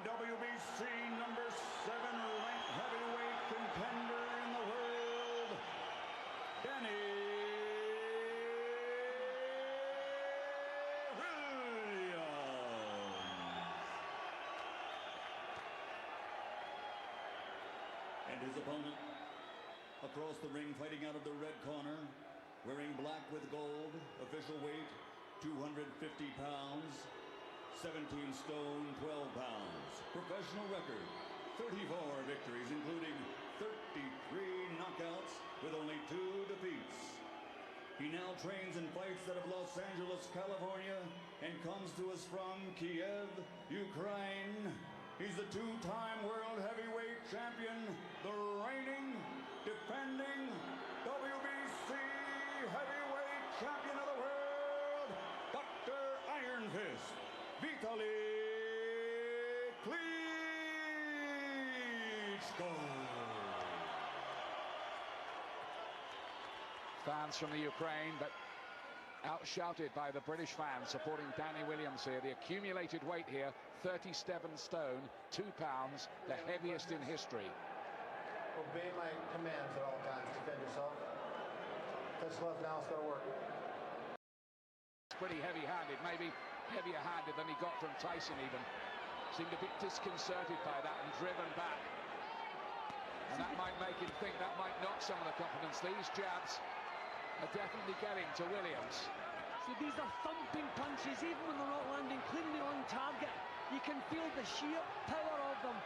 WBC number 7 ranked heavyweight contender in the world, Danny Williams. And his opponent across the ring, fighting out of the red corner, wearing black with gold, official weight 250 pounds, 17 stone, 12 pounds. Professional record, 34 victories, including 33 knockouts with only 2 defeats. He now trains and fights out of Los Angeles, California, and comes to us from Kiev, Ukraine. He's the 2-time world heavyweight champion, the reigning, defending WBC heavyweight champion of the world, Dr. Iron Fist, Vitali Klitschko. Fans from the Ukraine, but outshouted by the British fans supporting Danny Williams here. The accumulated weight here, 37 stone, 2 pounds, the heaviest in history. Obey my commands at all times. Defend yourself. Touch left now, it's got to work. Pretty heavy-handed, maybe heavier-handed than he got from Tyson even. Seemed a bit disconcerted by that and driven back. And that might make him think, that might knock some of the confidence. These jabs are definitely getting to Williams. See, these are thumping punches, even when they're not landing cleanly on target. You can feel the sheer power of them.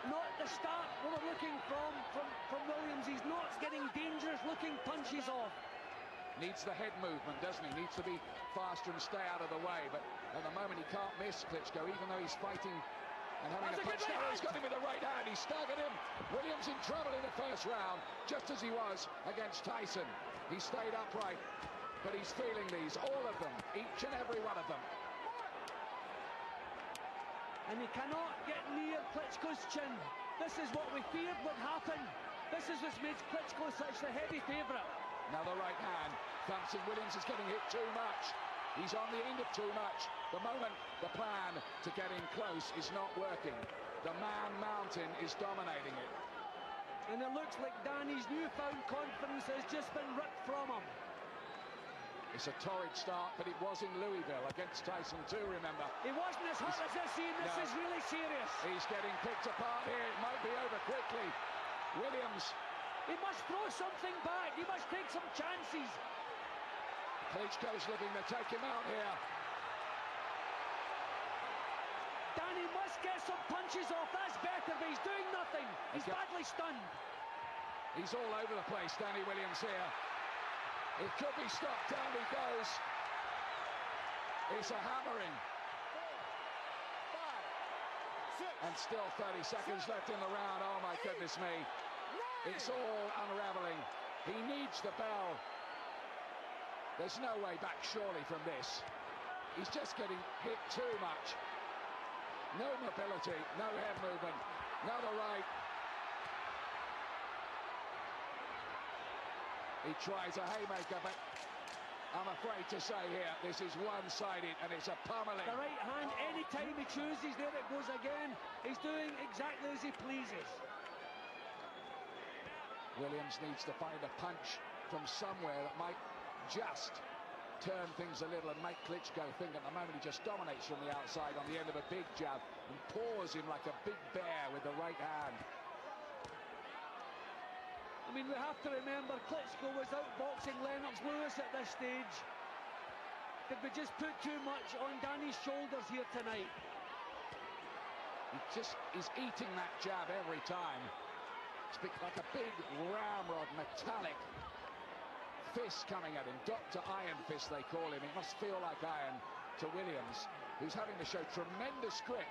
Not the start we were looking from Williams. He's not getting dangerous looking punches off. Needs the head movement, doesn't he? Needs to be faster and stay out of the way. But at the moment, he can't miss Klitschko, even though he's fighting and having a punch. Now he's got him with the right hand. He staggered him. Williams in trouble in the first round, just as he was against Tyson. He stayed upright, but he's feeling these, all of them, each and every one of them. And he cannot get near Klitschko's chin. This is what we feared would happen. This is what's made Klitschko such a heavy favourite. Now the right hand, Thompson. Williams is getting hit too much. He's on the end of too much. The moment the plan to get in close is not working. The man mountain is dominating it. And it looks like Danny's newfound confidence has just been ripped from him. It's a torrid start, but it was in Louisville against Tyson too, remember. He wasn't as hot as this, Ian. This is really serious. He's getting picked apart here. It might be over quickly. Williams. He must throw something back. He must take some chances. Klitschko's looking to take him out here. Danny must get some punches off. That's better, but he's doing nothing. He's badly stunned. He's all over the place, Danny Williams here. It could be stopped. Down he goes. It's a hammering. 4, 5, 6. And still 30 seconds left in the round. Oh my goodness me. It's all unraveling. He needs the bell. There's no way back, surely, from this. He's just getting hit too much. No mobility, no head movement, no the right. He tries a haymaker, but I'm afraid to say here, this is one-sided and it's a pummeling. The right hand, any time he chooses, there it goes again. He's doing exactly as he pleases. Williams needs to find a punch from somewhere that might just turn things a little and make Klitschko think. At the moment he just dominates from the outside on the end of a big jab and paws him like a big bear with the right hand. I mean, we have to remember Klitschko was outboxing Lennox Lewis at this stage. Did we just put too much on Danny's shoulders here tonight? He's eating that jab every time. It's like a big ramrod, metallic fist coming at him. Dr. Iron Fist, they call him. It must feel like iron to Williams, who's having to show tremendous grit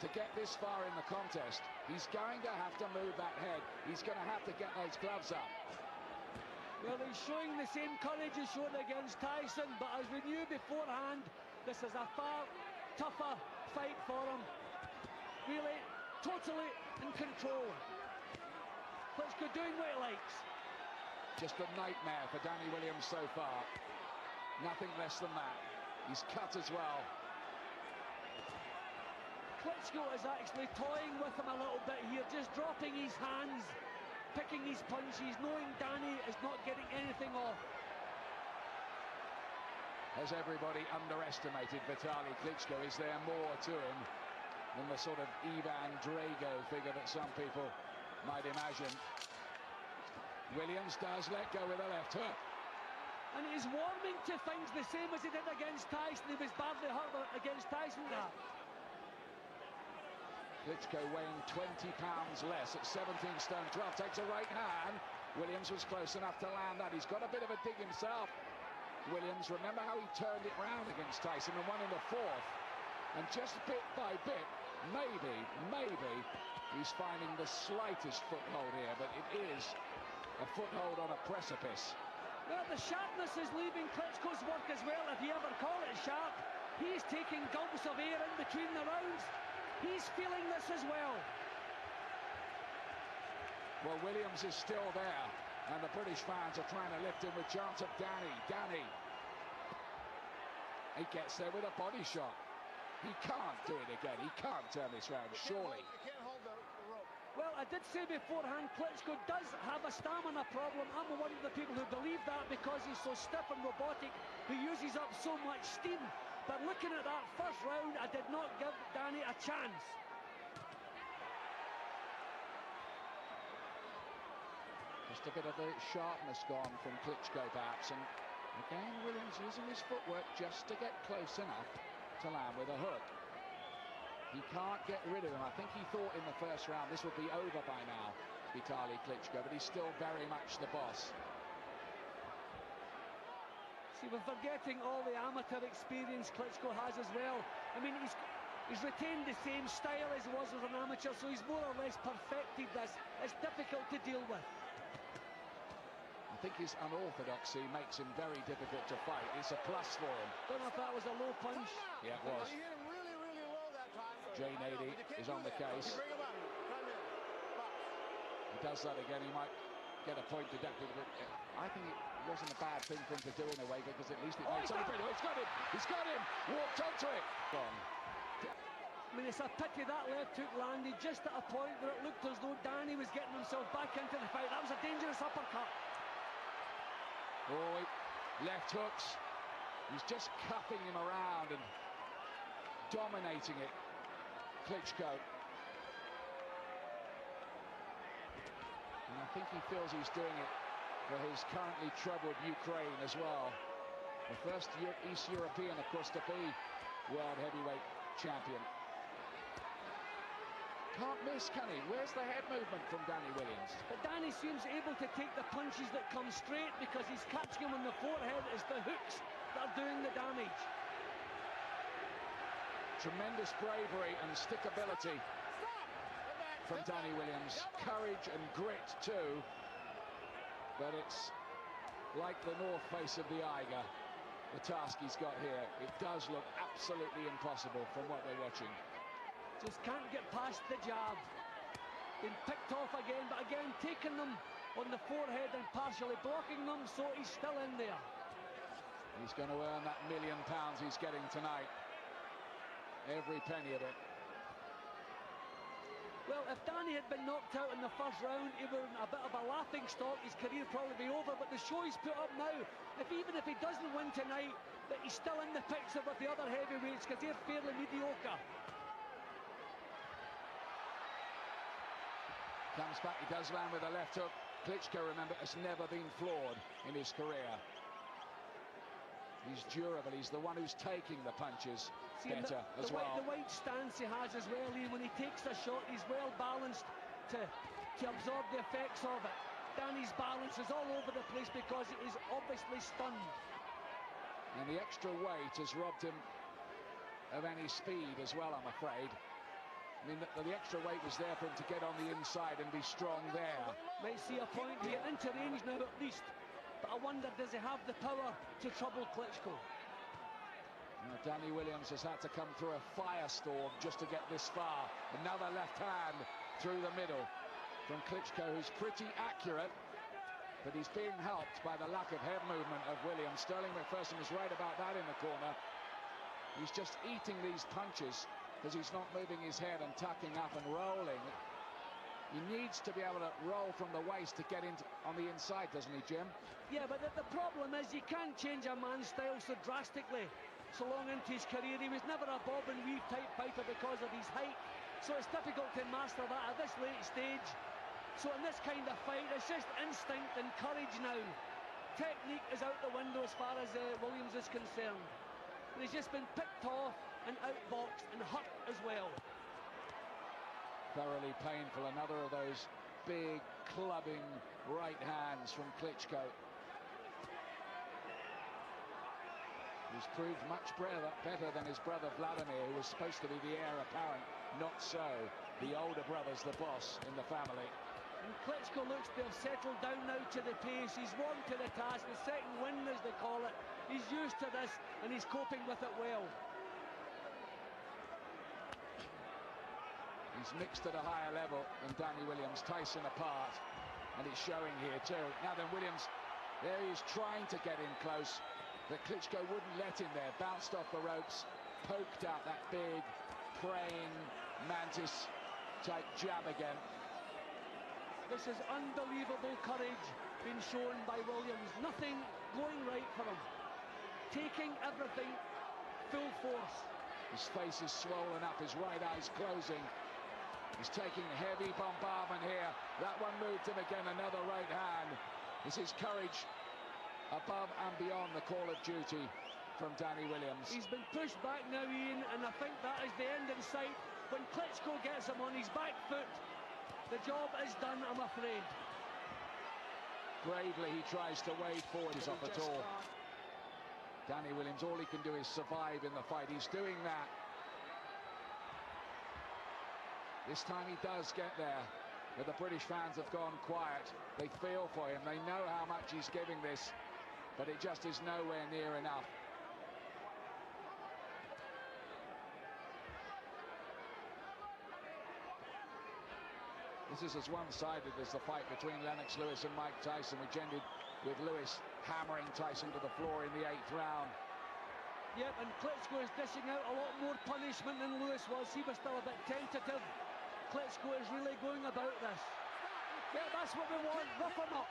to get this far in the contest. He's going to have to move that head. He's going to have to get those gloves up. Well, he's showing the same courage he showed against Tyson, but as we knew beforehand, this is a far tougher fight for him. Really, totally in control. Klitschko doing what he likes. Just a nightmare for Danny Williams so far. Nothing less than that. He's cut as well. Klitschko is actually toying with him a little bit here, just dropping his hands, picking his punches, knowing Danny is not getting anything off. Has everybody underestimated Vitali Klitschko? Is there more to him than the sort of Ivan Drago figure that some people might imagine? Williams does let go with a left hook. And he's warming to things the same as he did against Tyson. He was badly hurt against Tyson there. Klitschko weighing 20 pounds less at 17 stone 12, takes a right hand. Williams was close enough to land that. He's got a bit of a dig himself. Williams, remember how he turned it round against Tyson and won in the fourth. And just bit by bit, maybe, he's finding the slightest foothold here, but it is a foothold on a precipice. Well, the sharpness is leaving Klitschko's work as well, if you ever call it sharp. He's taking gulps of air in between the rounds. He's feeling this as well. Well, Williams is still there, and the British fans are trying to lift him with chants of Danny. He gets there with a body shot. He can't do it again. He can't turn this round, surely. You can't hold the rope. Well, I did say beforehand, Klitschko does have a stamina problem. I'm one of the people who believe that because he's so stiff and robotic, he uses up so much steam. But looking at that first round, I did not give Danny a chance. Just a bit of the sharpness gone from Klitschko, perhaps. And again, Williams using his footwork just to get close enough to land with a hook. He can't get rid of him. I think he thought in the first round this would be over by now, Vitali Klitschko, but he's still very much the boss. See, we're forgetting all the amateur experience Klitschko has as well. I mean, he's retained the same style as he was as an amateur, so he's more or less perfected this. It's difficult to deal with. I think his unorthodoxy makes him very difficult to fight. It's a plus for him. Don't know if that was a low punch. Yeah, it was. He hit him really, really low that time. Jane 80 is on the case. You bring him up. Come in. Box. He does that again, he might get a point deducted, but I think it wasn't a bad thing for him to do in a way, because at least it made something. He's got him! He's got him! Walked onto it! Gone. I mean, it's a pity that left hook landed just at a point where it looked as though Danny was getting himself back into the fight. That was a dangerous uppercut. Oh, left hooks. He's just cuffing him around and dominating it. Klitschko. And I think he feels he's doing it for his currently troubled Ukraine as well. The first East European, of course, to be world heavyweight champion. Can't miss, can he? Where's the head movement from Danny Williams? But Danny seems able to take the punches that come straight because he's catching him on the forehead. It's the hooks that are doing the damage. Tremendous bravery and stickability from Danny Williams. Courage and grit too. But it's like the north face of the Eiger, the task he's got here. It does look absolutely impossible from what we're watching. Just can't get past the jab. Been picked off again, but again taking them on the forehead and partially blocking them, so he's still in there. He's going to earn that £1 million he's getting tonight. Every penny of it. Well, if Danny had been knocked out in the first round, he were a bit of a laughing stock. His career probably be over, but the show he's put up now, even if he doesn't win tonight, that he's still in the picture with the other heavyweights because they're fairly mediocre. Comes back, he does land with a left hook. Klitschko, remember, has never been floored in his career. He's durable, he's the one who's taking the punches better as well. The wide stance he has as well, Ian, when he takes a shot, he's well balanced to absorb the effects of it. Danny's balance is all over the place because he is obviously stunned. And the extra weight has robbed him of any speed as well, I'm afraid. I mean, the extra weight was there for him to get on the inside and be strong there. Might see a point to get into range now at least. But I wonder, does he have the power to trouble Klitschko? Now, Danny Williams has had to come through a firestorm just to get this far. Another left hand through the middle from Klitschko, who's pretty accurate, but he's being helped by the lack of head movement of Williams. Sterling McPherson was right about that in the corner. He's just eating these punches because he's not moving his head and tucking up and rolling. He needs to be able to roll from the waist to get into on the inside, doesn't he, Jim? Yeah, but the problem is you can't change a man's style so drastically. So long into his career, he was never a bob and weave type fighter because of his height. So it's difficult to master that at this late stage. So in this kind of fight, it's just instinct and courage now. Technique is out the window as far as Williams is concerned. And he's just been picked off and outboxed and hurt as well. Thoroughly painful. Another of those big clubbing right hands from Klitschko. He's proved much better than his brother Vladimir, who was supposed to be the heir apparent. Not so. The older brother's the boss in the family. And Klitschko looks to have settled down now to the pace. He's won to the task, the second wind as they call it. He's used to this and he's coping with it well. He's mixed at a higher level than Danny Williams. Tyson apart, and it's showing here too. Now then, Williams, there he is trying to get in close, but Klitschko wouldn't let him there. Bounced off the ropes, poked out that big, praying mantis type jab again. This is unbelievable courage being shown by Williams. Nothing going right for him. Taking everything full force. His face is swollen up, his right eye's closing. He's taking heavy bombardment here. That one moved him again, another right hand. This is courage above and beyond the call of duty from Danny Williams. He's been pushed back now, Ian, and I think that is the end in sight. When Klitschko gets him on his back foot, the job is done, I'm afraid. Bravely, he tries to wade forward. He's off at all. Danny Williams, all he can do is survive in the fight. He's doing that. This time he does get there, but the British fans have gone quiet. They feel for him. They know how much he's giving this, but it just is nowhere near enough. This is as one-sided as the fight between Lennox Lewis and Mike Tyson, which ended with Lewis hammering Tyson to the floor in the 8th round. Yep, and Klitschko is dishing out a lot more punishment than Lewis was. He was still a bit tentative. Klitschko is really going about this. Yeah, that's what we want. Rough him up.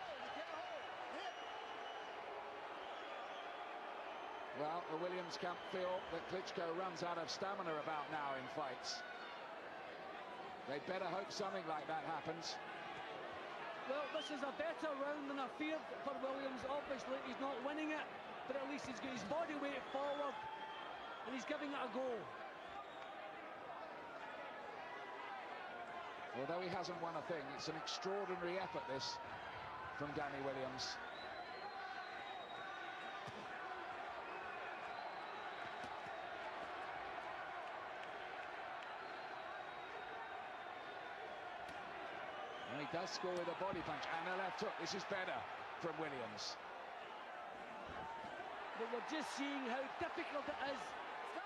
Well, the Williams camp feel that Klitschko runs out of stamina about now in fights. They better hope something like that happens. Well, this is a better round than I feared for Williams. Obviously, he's not winning it, but at least he's got his body weight forward, and he's giving it a go. Although he hasn't won a thing, it's an extraordinary effort, this, from Danny Williams. And he does score with a body punch and a left hook. This is better from Williams. But we're just seeing how difficult it is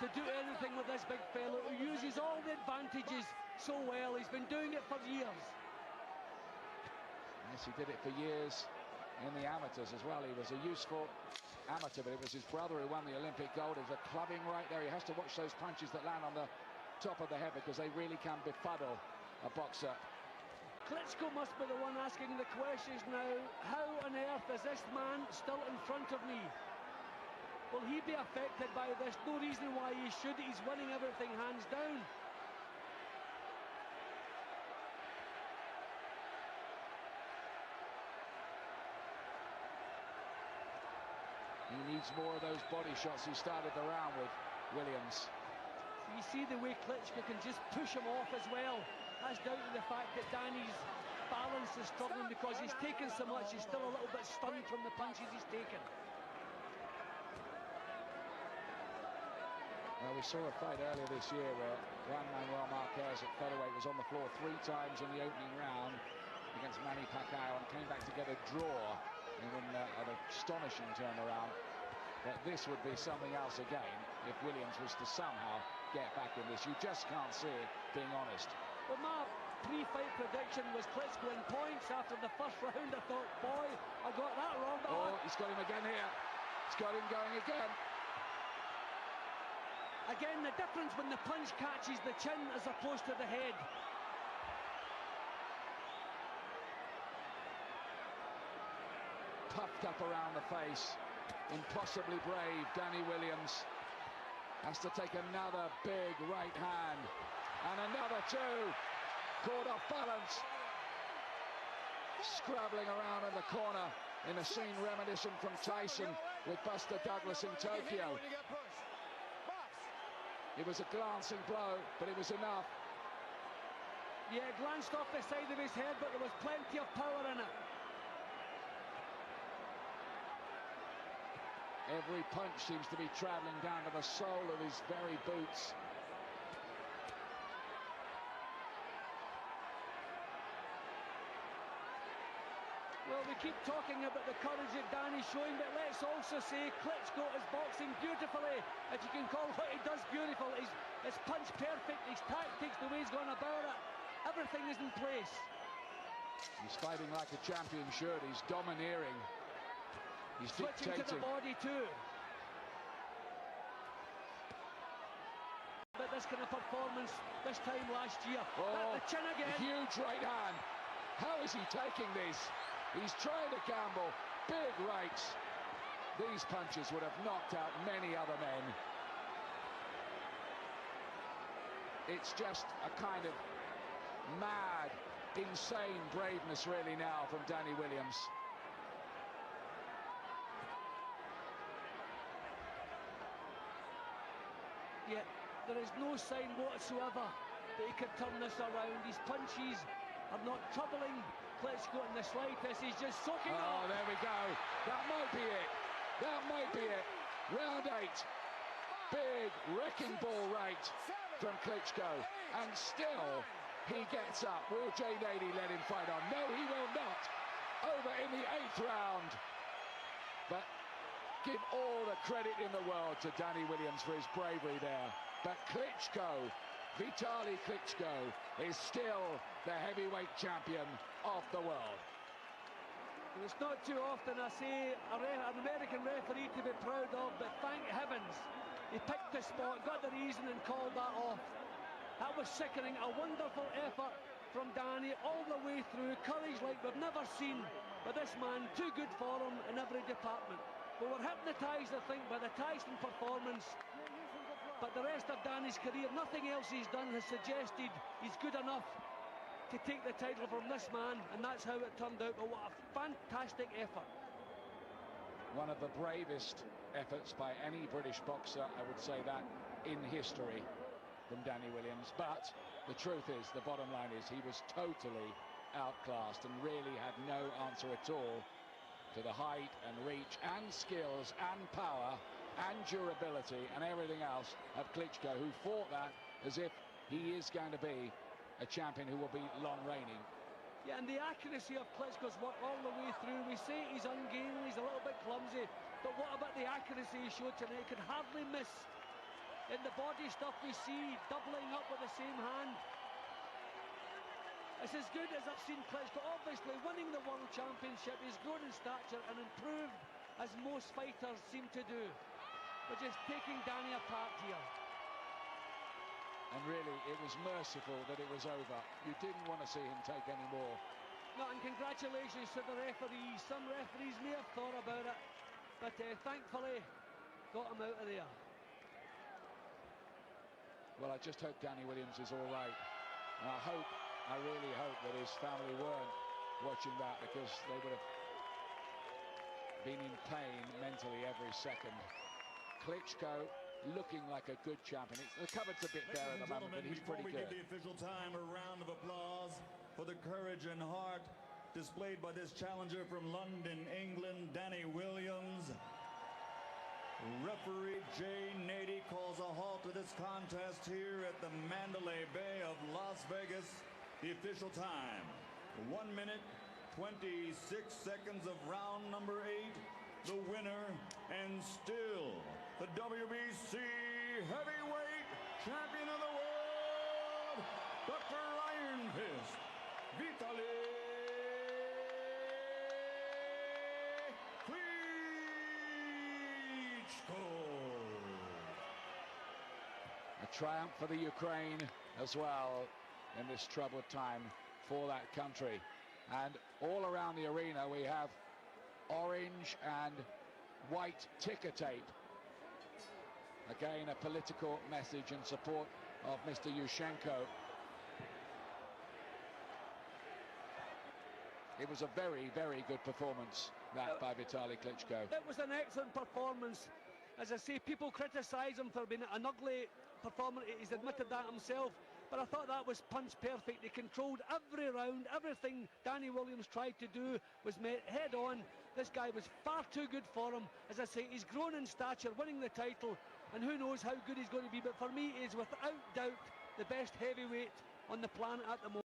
to do anything with this big fellow who uses all the advantages so well. He's been doing it for years. Yes, he did it for years in the amateurs as well. He was a useful amateur, but it was his brother who won the Olympic gold. There's a clubbing right there. He has to watch those punches that land on the top of the head because they really can befuddle a boxer. Klitschko must be the one asking the questions now. How on earth is this man still in front of me? Will he be affected by this? No reason why he should. He's winning everything hands down. He needs more of those body shots he started the round with, Williams. You see the way Klitschko can just push him off as well. That's down to the fact that Danny's balance is struggling because he's taken so much. He's still a little bit stunned from the punches he's taken. Well, we saw a fight earlier this year where Juan Manuel Marquez at featherweight was on the floor 3 times in the opening round against Manny Pacquiao and came back to get a draw in an astonishing turnaround. But this would be something else again if Williams was to somehow get back in this. You just can't see it, being honest. Well, my pre-fight prediction was Klitschko in points after the first round. I thought, boy, I got that wrong. Oh, he's got him again here. He's got him going again. Again, the difference when the punch catches the chin as opposed to the head. Puffed up around the face, impossibly brave Danny Williams has to take another big right hand, and another two, caught off balance, scrabbling around in the corner in a scene reminiscent from Tyson with Buster Douglas in Tokyo. It was a glancing blow, but it was enough. Yeah, it glanced off the side of his head, but there was plenty of power in it. Every punch seems to be travelling down to the sole of his very boots. Well, we keep talking about the courage that Danny's showing, but let's also say Klitschko is boxing beautifully, if you can call what he does beautiful. His punch perfect, his tactics, the way he's gone about it, everything is in place. He's fighting like a champion should. He's domineering. He's switching dictating. to the body too. But this kind of performance this time last year. At the chin again. Huge right hand. How is he taking this? He's trying to gamble. Big rights. These punches would have knocked out many other men. It's just a kind of mad, insane braveness really now from Danny Williams. Yet there is no sign whatsoever that he could turn this around. His punches are not troubling Klitschko in the slightest. He's just soaking up. Oh, there we go. That might be it. That might be it. Round 8. Big wrecking ball right from Klitschko. And still he gets up. Will J. Nady let him fight on? No, he will not. Over in the 8th round. But give all the credit in the world to Danny Williams for his bravery there. But Klitschko, Vitali Klitschko, is still the heavyweight champion of the world. It's not too often I see an American referee to be proud of, but thank heavens he picked the spot, got the reason and called that off. That was sickening. A wonderful effort from Danny all the way through. Courage like we've never seen. But this man, too good for him in every department. We were hypnotised, I think, by the Tyson performance. But the rest of Danny's career, nothing else he's done has suggested he's good enough to take the title from this man, and that's how it turned out. But what a fantastic effort. One of the bravest efforts by any British boxer, I would say that, in history from Danny Williams. But the truth is, the bottom line is, he was totally outclassed and really had no answer at all to the height and reach and skills and power and durability and everything else of Klitschko, who fought that as if he is going to be a champion who will be long reigning. Yeah, and the accuracy of Klitschko's work all the way through. We say he's ungainly, he's a little bit clumsy, but what about the accuracy he showed tonight? He could hardly miss. In the body stuff we see, doubling up with the same hand. It's as good as I've seen Klitschko. Obviously, winning the World Championship, he's grown in stature and improved, as most fighters seem to do. But just taking Danny apart here. And really, it was merciful that it was over. You didn't want to see him take any more. No, and congratulations to the referees. Some referees may have thought about it, but thankfully got him out of there. Well, I just hope Danny Williams is all right. And I really hope that his family weren't watching that, because they would have been in pain mentally every second. Klitschko looking like a good champion. The cupboard's a bit bare at the moment, but he's pretty good. Before we give the official time, a round of applause for the courage and heart displayed by this challenger from London, England, Danny Williams. Referee J. Nady calls a halt to this contest here at the Mandalay Bay of Las Vegas. The official time, 1 minute, 26 seconds of round number 8. The winner, and still the WBC heavyweight champion of the world, Dr. Iron Fist, Vitali Klitschko. triumph for the Ukraine as well in this troubled time for that country. And all around the arena we have orange and white ticker tape. Again, a political message in support of Mr. Yushchenko. It was a very, very good performance, that by Vitali Klitschko. It was an excellent performance. As I say, people criticise him for being an ugly performance. He's admitted that himself. But I thought that was punch perfect. He controlled every round. Everything Danny Williams tried to do was met head on. This guy was far too good for him. As I say, he's grown in stature, winning the title. And who knows how good he's going to be. But for me, he is without doubt the best heavyweight on the planet at the moment.